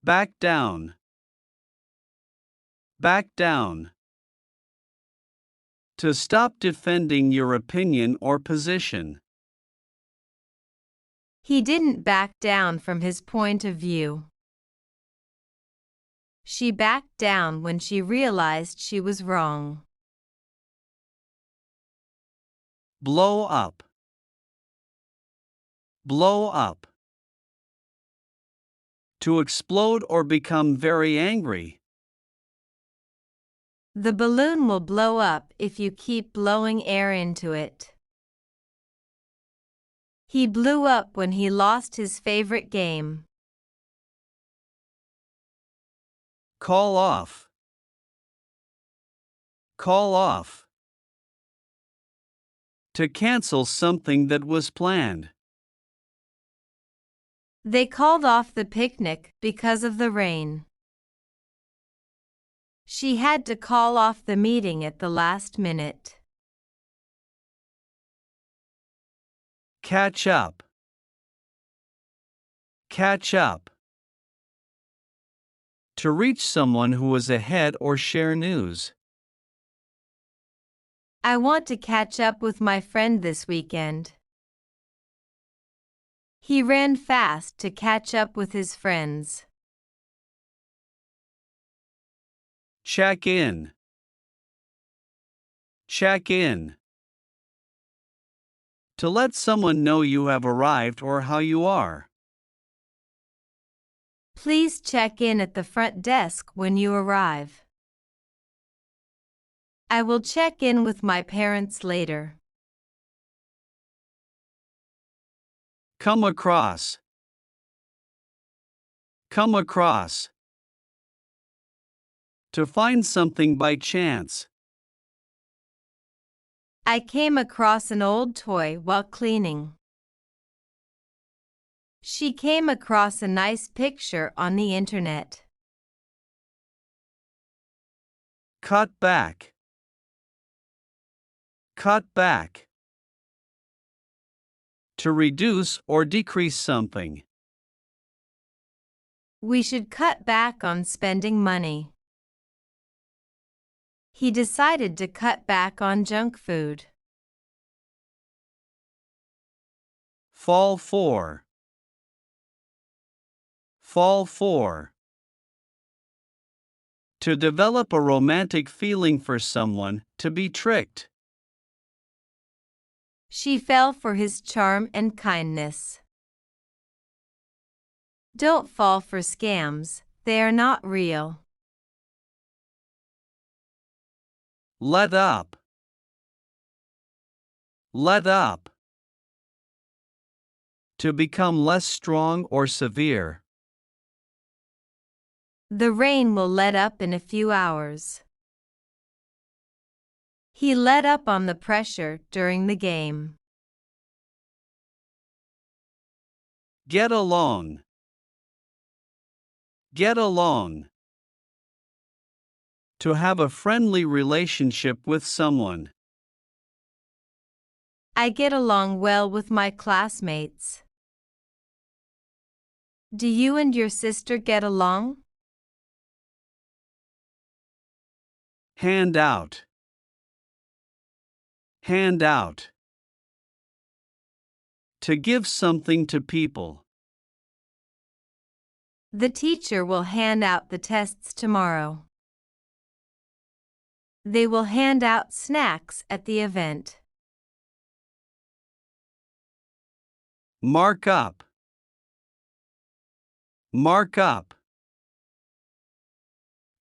Back down. Back down. To stop defending your opinion or position. He didn't back down from his point of view. She backed down when she realized she was wrong. Blow up. Blow up. To explode or become very angry. The balloon will blow up if you keep blowing air into it. He blew up when he lost his favorite game. Call off. Call off. To cancel something that was planned. They called off the picnic because of the rain. She had to call off the meeting at the last minute. Catch up. Catch up. To reach someone who is ahead or share news. I want to catch up with my friend this weekend. He ran fast to catch up with his friends. Check in. Check in. To let someone know you have arrived or how you are. Please check in at the front desk when you arrive. I will check in with my parents later. Come across. Come across. To find something by chance. I came across an old toy while cleaning. She came across a nice picture on the internet. Cut back. Cut back. To reduce or decrease something. We should cut back on spending money. He decided to cut back on junk food. Fall for. Fall for. To develop a romantic feeling for someone, to be tricked. She fell for his charm and kindness. Don't fall for scams, they are not real. Let up. Let up. To become less strong or severe. The rain will let up in a few hours. He let up on the pressure during the game. Get along. Get along. To have a friendly relationship with someone. I get along well with my classmates. Do you and your sister get along? Hand out. Hand out. To give something to people. The teacher will hand out the tests tomorrow. They will hand out snacks at the event. Mark up. Mark up.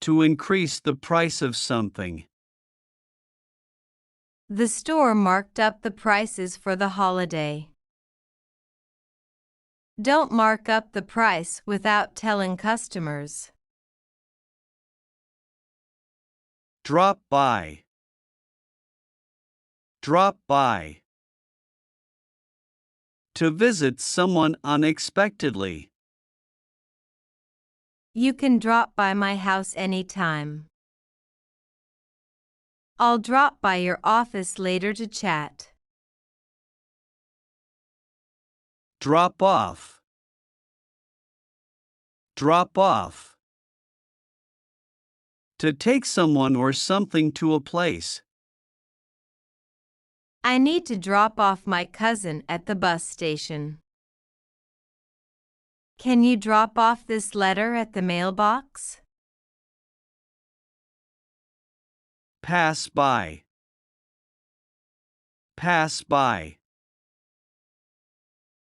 To increase the price of something. The store marked up the prices for the holiday. Don't mark up the price without telling customers. Drop by. Drop by. To visit someone unexpectedly. You can drop by my house anytime. I'll drop by your office later to chat. Drop off. Drop off. To take someone or something to a place. I need to drop off my cousin at the bus station. Can you drop off this letter at the mailbox? Pass by. Pass by.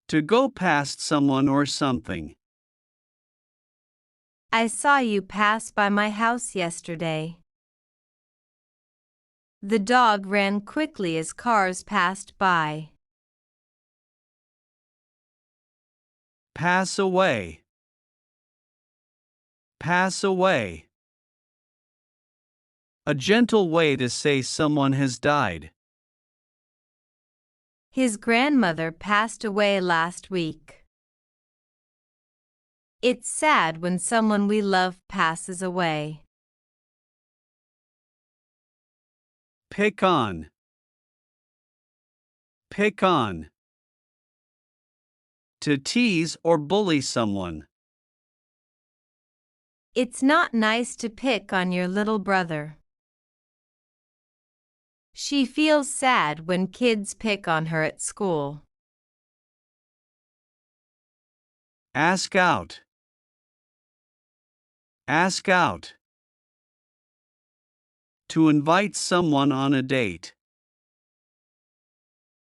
To go past someone or something. I saw you pass by my house yesterday. The dog ran quickly as cars passed by. Pass away. Pass away. A gentle way to say someone has died. His grandmother passed away last week. It's sad when someone we love passes away. Pick on. Pick on. To tease or bully someone. It's not nice to pick on your little brother. She feels sad when kids pick on her at school. Ask out. Ask out. To invite someone on a date.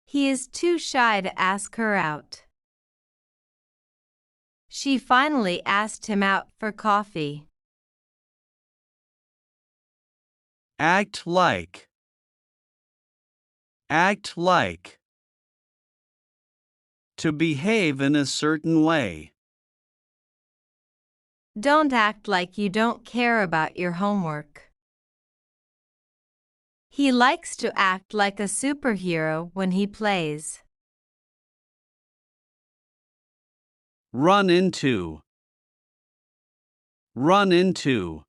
He is too shy to ask her out. She finally asked him out for coffee. Act like. Act like. To behave in a certain way. Don't act like you don't care about your homework. He likes to act like a superhero when he plays. Run into. Run into.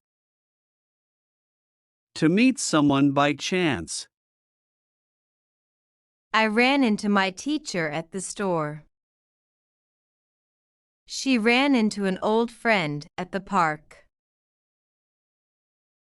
To meet someone by chance. I ran into my teacher at the store. She ran into an old friend at the park.